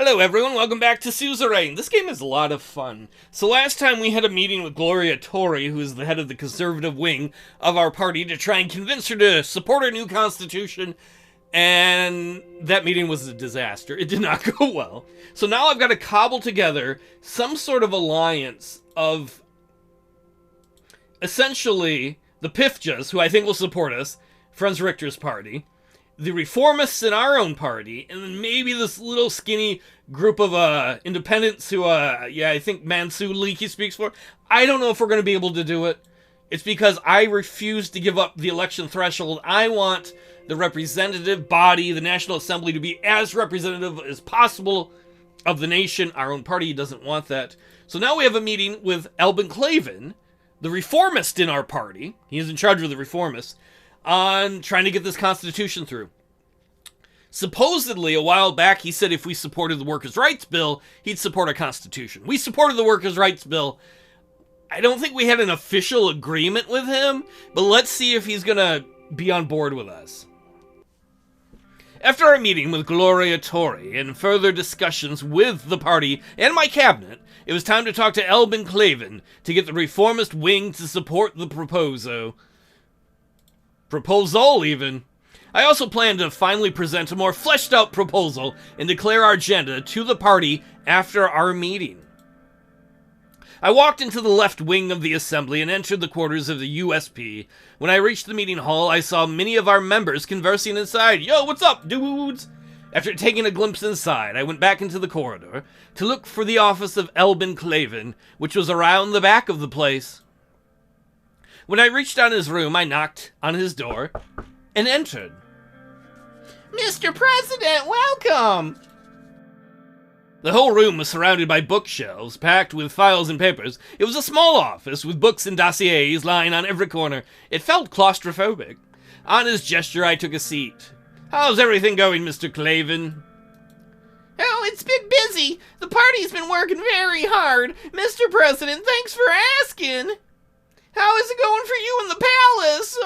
Hello everyone, welcome back to Suzerain. This game is a lot of fun. So last time we had a meeting with Gloria Torre, who is the head of the conservative wing of our party, to try and convince her to support our new constitution, and that meeting was a disaster. It did not go well. So now I've got to cobble together some sort of alliance of essentially the Pifjas, who I think will support us, Franz Richter's party, the reformists in our own party, and then maybe this little skinny group of independents who, I think Mansu Leakey speaks for. I don't know if we're going to be able to do it. It's because I refuse to give up the election threshold. I want the representative body, the National Assembly, to be as representative as possible of the nation. Our own party doesn't want that. So now we have a meeting with Albin Clavin, the reformist in our party. He is in charge of the reformists, on trying to get this constitution through. Supposedly, a while back, he said if we supported the Workers' Rights Bill, he'd support a constitution. We supported the Workers' Rights Bill. I don't think we had an official agreement with him, but let's see if he's gonna be on board with us. After our meeting with Gloria Torre and further discussions with the party and my cabinet, it was time to talk to Albin Clavin to get the reformist wing to support the proposal even. I also plan to finally present a more fleshed out proposal and declare our agenda to the party after our meeting. I walked into the left wing of the assembly and entered the quarters of the USP. When I reached the meeting hall, I saw many of our members conversing inside. Yo, what's up, dudes? After taking a glimpse inside, I went back into the corridor to look for the office of Albin Clavin, which was around the back of the place. When I reached down his room, I knocked on his door and entered. Mr. President, welcome! The whole room was surrounded by bookshelves, packed with files and papers. It was a small office with books and dossiers lying on every corner. It felt claustrophobic. On his gesture, I took a seat. How's everything going, Mr. Clavin? Oh, it's been busy. The party's been working very hard. Mr. President, thanks for asking. How is it going for you in the palace?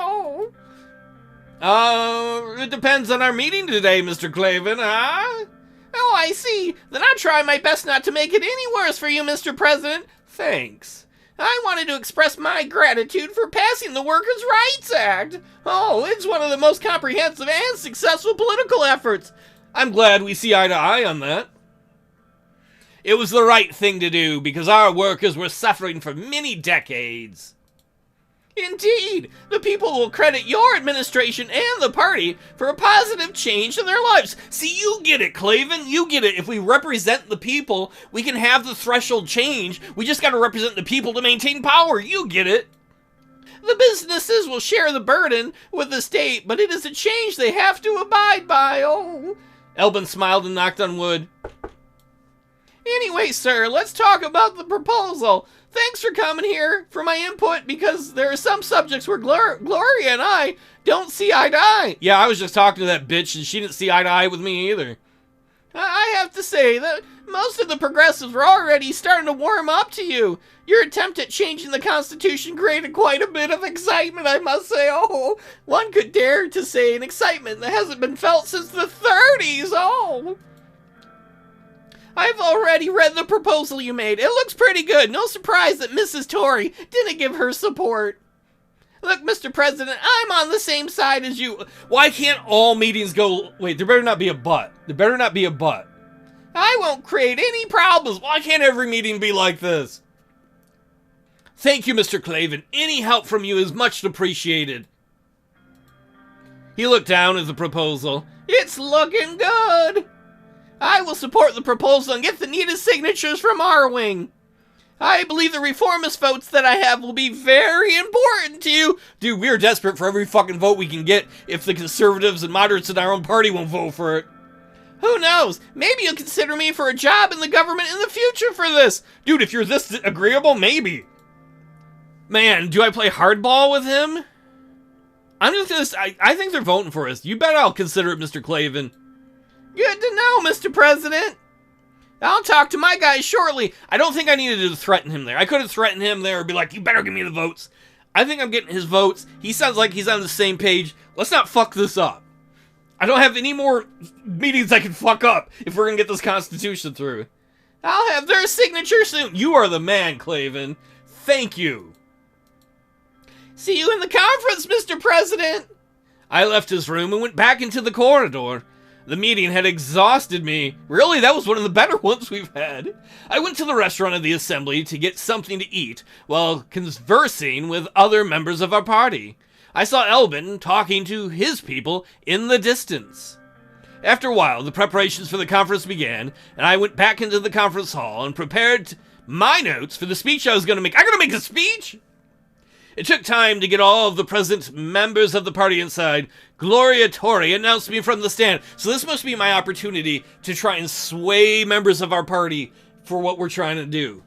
It depends on our meeting today, Mr. Clavin, huh? Oh, I see. Then I'll try my best not to make it any worse for you, Mr. President. Thanks. I wanted to express my gratitude for passing the Workers' Rights Act. Oh, it's one of the most comprehensive and successful political efforts. I'm glad we see eye to eye on that. It was the right thing to do because our workers were suffering for many decades. Indeed, the people will credit your administration and the party for a positive change in their lives. See, you get it, Clavin. You get it. If we represent the people, we can have the threshold change. We just got to represent the people to maintain power. You get it. The businesses will share the burden with the state, but it is a change they have to abide by. Oh. Albin smiled and knocked on wood. Anyway, sir, let's talk about the proposal. Thanks for coming here for my input, because there are some subjects where Gloria and I don't see eye to eye. Yeah, I was just talking to that bitch, and she didn't see eye to eye with me either. I have to say that most of the progressives were already starting to warm up to you. Your attempt at changing the Constitution created quite a bit of excitement, I must say. Oh, one could dare to say an excitement that hasn't been felt since the 30s. Oh. I've already read the proposal you made. It looks pretty good. No surprise that Mrs. Torre didn't give her support. Look, Mr. President, I'm on the same side as you. Why can't all meetings go... Wait, there better not be a but. There better not be a but. I won't create any problems. Why can't every meeting be like this? Thank you, Mr. Clavin. Any help from you is much appreciated. He looked down at the proposal. It's looking good. I will support the proposal and get the needed signatures from our wing. I believe the reformist votes that I have will be very important to you. Dude, we are desperate for every fucking vote we can get if the conservatives and moderates in our own party won't vote for it. Who knows? Maybe you'll consider me for a job in the government in the future for this. Dude, if you're this agreeable, maybe. Man, do I play hardball with him? I'm just gonna... I think they're voting for us. You bet I'll consider it, Mr. Clavin. Good to know, Mr. President. I'll talk to my guys shortly. I don't think I needed to threaten him there. I could have threatened him there and be like, you better give me the votes. I think I'm getting his votes. He sounds like he's on the same page. Let's not fuck this up. I don't have any more meetings I can fuck up if we're gonna get this Constitution through. I'll have their signature soon. You are the man, Klaven. Thank you. See you in the conference, Mr. President. I left his room and went back into the corridor. The meeting had exhausted me. Really, that was one of the better ones we've had. I went to the restaurant of the assembly to get something to eat while conversing with other members of our party. I saw Albin talking to his people in the distance. After a while, the preparations for the conference began, and I went back into the conference hall and prepared my notes for the speech I was going to make. I'm going to make a speech? It took time to get all of the present members of the party inside. Gloria Torre announced me from the stand. So this must be my opportunity to try and sway members of our party for what we're trying to do.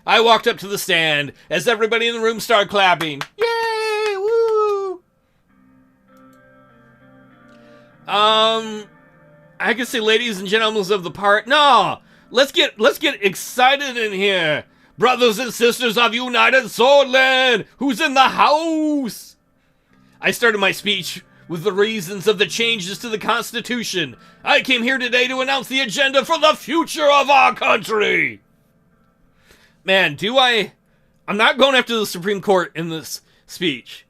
I walked up to the stand as everybody in the room started clapping. Yay! Woo! I could say ladies and gentlemen of the party. No! Let's get excited in here. Brothers and sisters of United Sordland, who's in the house? I started my speech with the reasons of the changes to the Constitution. I came here today to announce the agenda for the future of our country. Man, I'm not going after the Supreme Court in this speech.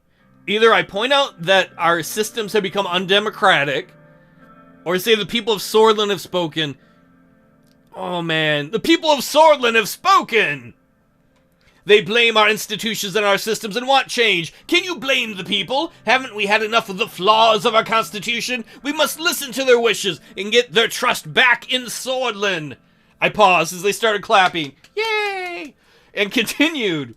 Either I point out that our systems have become undemocratic, or say the people of Sordland have spoken. Oh man, the people of Sordland have spoken! They blame our institutions and our systems and want change. Can you blame the people? Haven't we had enough of the flaws of our Constitution? We must listen to their wishes and get their trust back in Sordland. I paused as they started clapping. Yay! And continued.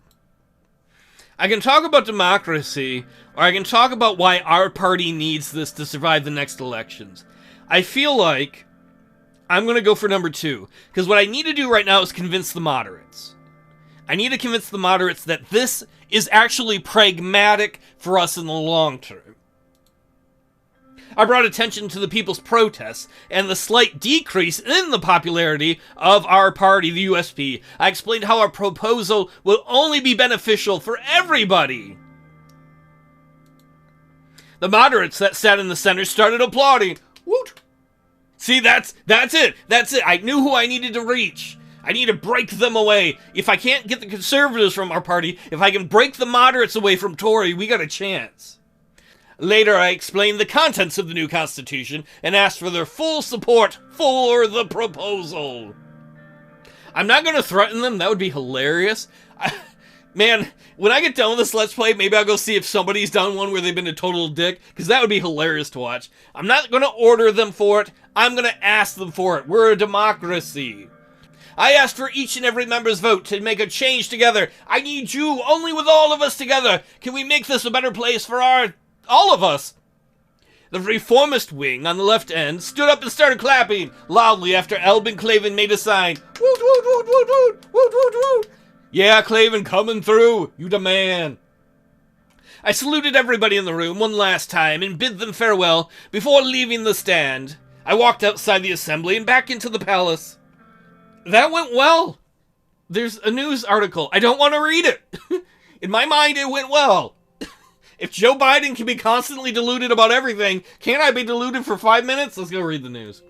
I can talk about democracy, or I can talk about why our party needs this to survive the next elections. I feel like I'm going to go for number 2, because what I need to do right now is convince the moderates. I need to convince the moderates that this is actually pragmatic for us in the long term. I brought attention to the people's protests and the slight decrease in the popularity of our party, the USP. I explained how our proposal will only be beneficial for everybody. The moderates that sat in the center started applauding. Woot! See, that's it. That's it. I knew who I needed to reach. I need to break them away. If I can't get the conservatives from our party, if I can break the moderates away from Tory, we got a chance. Later, I explained the contents of the new Constitution and asked for their full support for the proposal. I'm not going to threaten them. That would be hilarious. Man, when I get done with this Let's Play, maybe I'll go see if somebody's done one where they've been a total dick, because that would be hilarious to watch. I'm not going to order them for it. I'm going to ask them for it. We're a democracy. I asked for each and every member's vote to make a change together. I need you, only with all of us together. Can we make this a better place for all of us? The reformist wing on the left end stood up and started clapping loudly after Albin Klaven made a sign. Woot, woot, woot, woot, woot, woot, woot, woot. Yeah, Klaven, coming through. You the man. I saluted everybody in the room one last time and bid them farewell before leaving the stand. I walked outside the assembly and back into the palace. That went well. There's a news article. I don't want to read it. In my mind, it went well. If Joe Biden can be constantly deluded about everything, can't I be deluded for 5 minutes? Let's go read the news.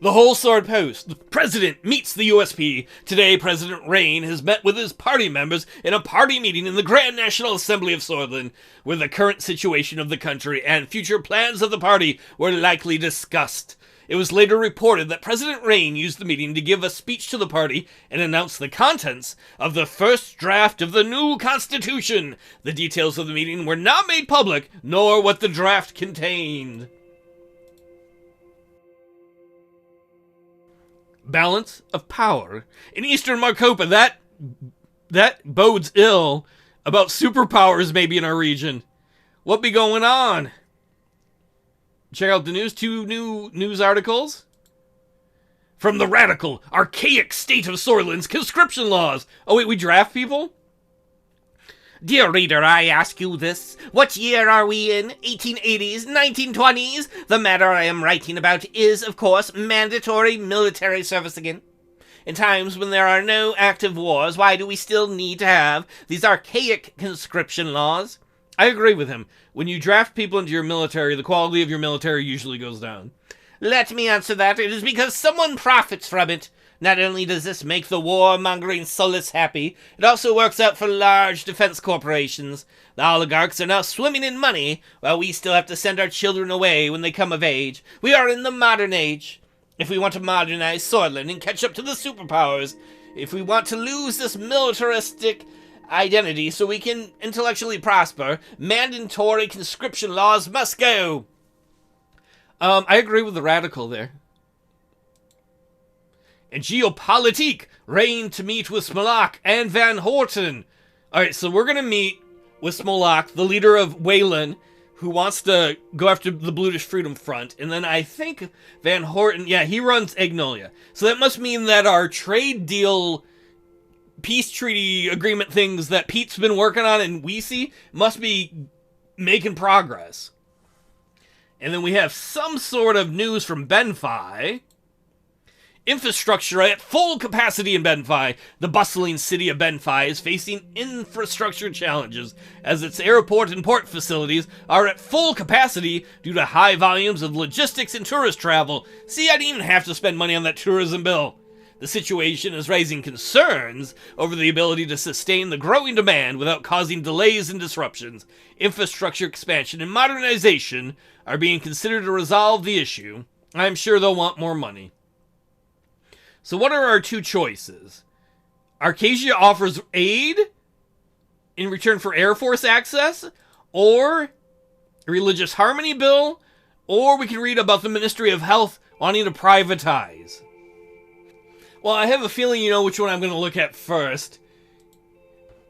The whole sword post. The president meets the USP. Today, President Rayne has met with his party members in a party meeting in the Grand National Assembly of Sordland, where the current situation of the country and future plans of the party were likely discussed. It was later reported that President Rayne used the meeting to give a speech to the party and announce the contents of the first draft of the new Constitution. The details of the meeting were not made public, nor what the draft contained. Balance of power. In Eastern Marcopa, that bodes ill about superpowers maybe in our region. What be going on? Check out the news. 2 new news articles. From the radical, archaic state of Sordland's conscription laws. Oh wait, we draft people? Dear reader, I ask you this. What year are we in? 1880s? 1920s? The matter I am writing about is, of course, mandatory military service again. In times when there are no active wars, why do we still need to have these archaic conscription laws? I agree with him. When you draft people into your military, the quality of your military usually goes down. Let me answer that. It is because someone profits from it. Not only does this make the warmongering soulless happy, it also works out for large defense corporations. The oligarchs are now swimming in money, while we still have to send our children away when they come of age. We are in the modern age. If we want to modernize Sordland and catch up to the superpowers, if we want to lose this militaristic identity so we can intellectually prosper, mandatory conscription laws must go. I agree with the radical there. In geopolitique, Rayne to meet with Smolak and Van Horten. Alright, so we're gonna meet with Smolak, the leader of Wayland, who wants to go after the British Freedom Front. And then I think Van Horten, yeah, he runs Agnolia. So that must mean that our trade deal, peace treaty agreement things that Pete's been working on and we see must be making progress. And then we have some sort of news from Benfi. Infrastructure at full capacity in Benfi. The bustling city of Benfi is facing infrastructure challenges as its airport and port facilities are at full capacity due to high volumes of logistics and tourist travel. See, I didn't even have to spend money on that tourism bill. The situation is raising concerns over the ability to sustain the growing demand without causing delays and disruptions. Infrastructure expansion and modernization are being considered to resolve the issue. I'm sure they'll want more money. So what are our two choices? Arcasia offers aid in return for Air Force access, or a religious harmony bill, or we can read about the Ministry of Health wanting to privatize. Well, I have a feeling you know which one I'm going to look at first.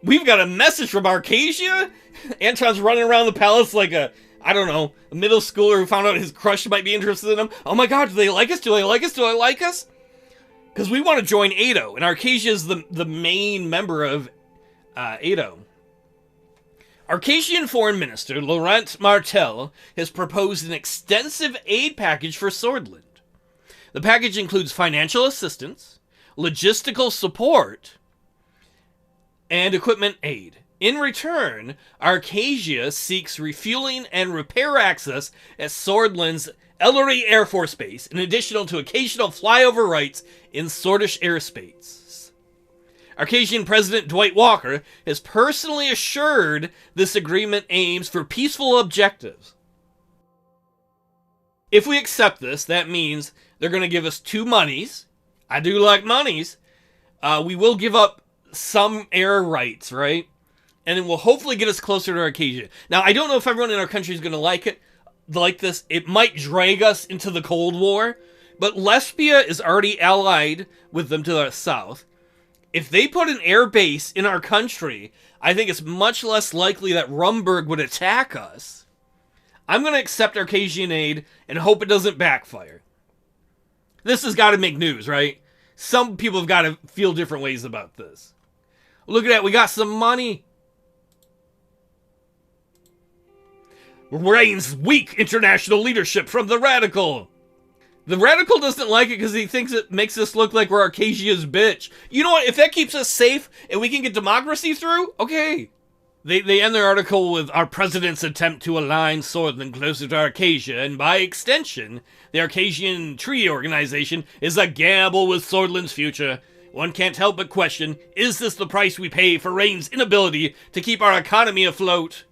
We've got a message from Arcasia? Anton's running around the palace like a middle schooler who found out his crush might be interested in him. Oh my god, do they like us? Do they like us? Do they like us? Because we want to join ADO, and Arcasia is the main member of ADO. Arcasian Foreign Minister Laurent Martel has proposed an extensive aid package for Sordland. The package includes financial assistance, logistical support, and equipment aid. In return, Arcasia seeks refueling and repair access at Sordland's Ellery Air Force Base, in addition to occasional flyover rights in Sordish airspace. Arcasian President Dwight Walker has personally assured this agreement aims for peaceful objectives. If we accept this, that means they're going to give us 2 monies. I do like monies. We will give up some air rights, right? And it will hopefully get us closer to Arcasia. Now, I don't know if everyone in our country is going to like this. It might drag us into the Cold War, but Lesbia is already allied with them to the south. If they put an air base in our country, I think it's much less likely that Rumburg would attack us. I'm going to accept Arcasian aid and hope it doesn't backfire. This has got to make news, right? Some people have got to feel different ways about this. Look at that, we got some money. Rayne's weak international leadership from the Radical. The Radical doesn't like it because he thinks it makes us look like we're Arcasia's bitch. You know what? If that keeps us safe and we can get democracy through, okay. They end their article with our president's attempt to align Sordland closer to Arcasia, and by extension, the Arcasian Treaty Organization is a gamble with Sordland's future. One can't help but question, is this the price we pay for Rayne's inability to keep our economy afloat?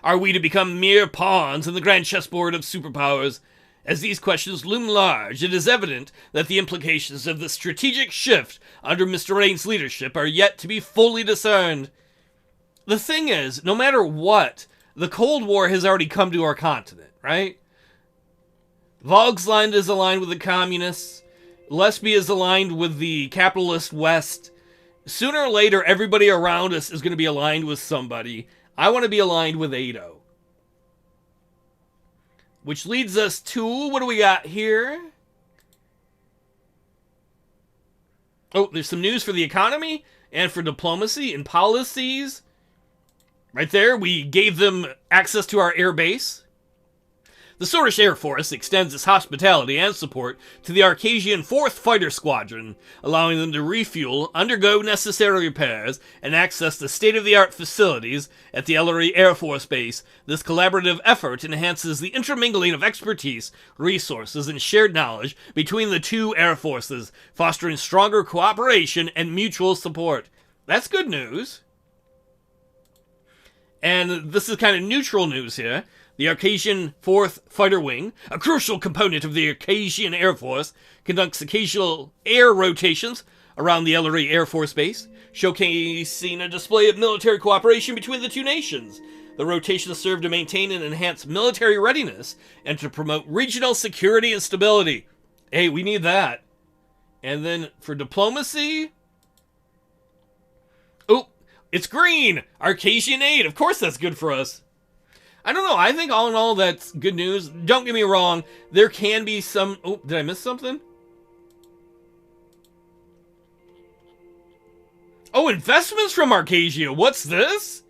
Are we to become mere pawns in the grand chessboard of superpowers? As these questions loom large, it is evident that the implications of the strategic shift under Mr. Rayne's leadership are yet to be fully discerned. The thing is, no matter what, the Cold War has already come to our continent, right? Volksland is aligned with the communists. Lesbia is aligned with the capitalist West. Sooner or later, everybody around us is going to be aligned with somebody. I want to be aligned with Ado. Which leads us to, what do we got here? Oh, there's some news for the economy and for diplomacy and policies. Right there, we gave them access to our air base. The Swedish Air Force extends its hospitality and support to the Arcasian 4th Fighter Squadron, allowing them to refuel, undergo necessary repairs, and access the state-of-the-art facilities at the Ellery Air Force Base. This collaborative effort enhances the intermingling of expertise, resources, and shared knowledge between the two air forces, fostering stronger cooperation and mutual support. That's good news. And this is kind of neutral news here. The Arcasian 4th Fighter Wing, a crucial component of the Arcasian Air Force, conducts occasional air rotations around the Ellery Air Force Base, showcasing a display of military cooperation between the two nations. The rotations serve to maintain and enhance military readiness and to promote regional security and stability. Hey, we need that. And then for diplomacy... Oh, it's green! Arcasian aid! Of course that's good for us. I don't know, I think all in all that's good news. Don't get me wrong, there can be some... Oh, did I miss something? Oh, investments from Arcasia, what's this?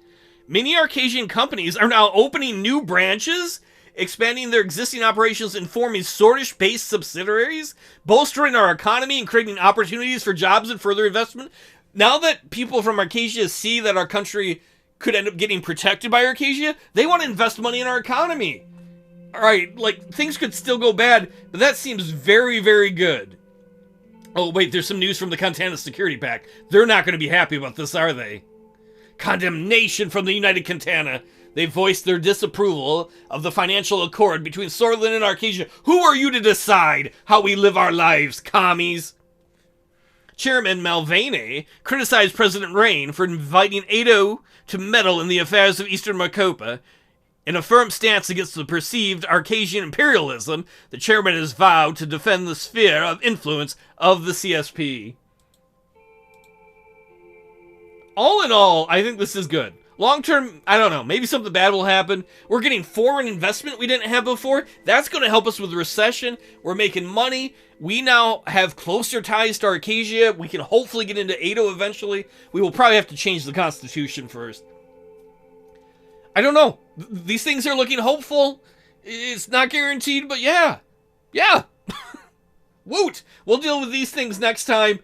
Many Arcasian companies are now opening new branches, expanding their existing operations and forming Swedish-based subsidiaries, bolstering our economy and creating opportunities for jobs and further investment. Now that people from Arcasia see that our country could end up getting protected by Arcasia, they want to invest money in our economy. Alright, like, things could still go bad, but that seems very, very good. Oh, wait, there's some news from the Contana Security Pact. They're not going to be happy about this, are they? Condemnation from the United Contana. They voiced their disapproval of the financial accord between Sordland and Arcasia. Who are you to decide how we live our lives, commies? Chairman Malvane criticized President Rayne for inviting Ado to meddle in the affairs of Eastern Marcopa. In a firm stance against the perceived Arcasian imperialism, the chairman has vowed to defend the sphere of influence of the CSP. All in all, I think this is good. Long term, I don't know, maybe something bad will happen. We're getting foreign investment we didn't have before. That's going to help us with the recession. We're making money. We now have closer ties to Arcasia. We can hopefully get into Ado eventually. We will probably have to change the Constitution first. I don't know. These things are looking hopeful. It's not guaranteed, but yeah. Yeah. Woot! We'll deal with these things next time.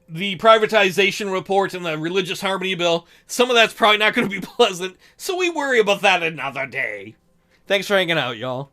The privatization report and the religious harmony bill, some of that's probably not going to be pleasant, so we worry about that another day. Thanks for hanging out, y'all.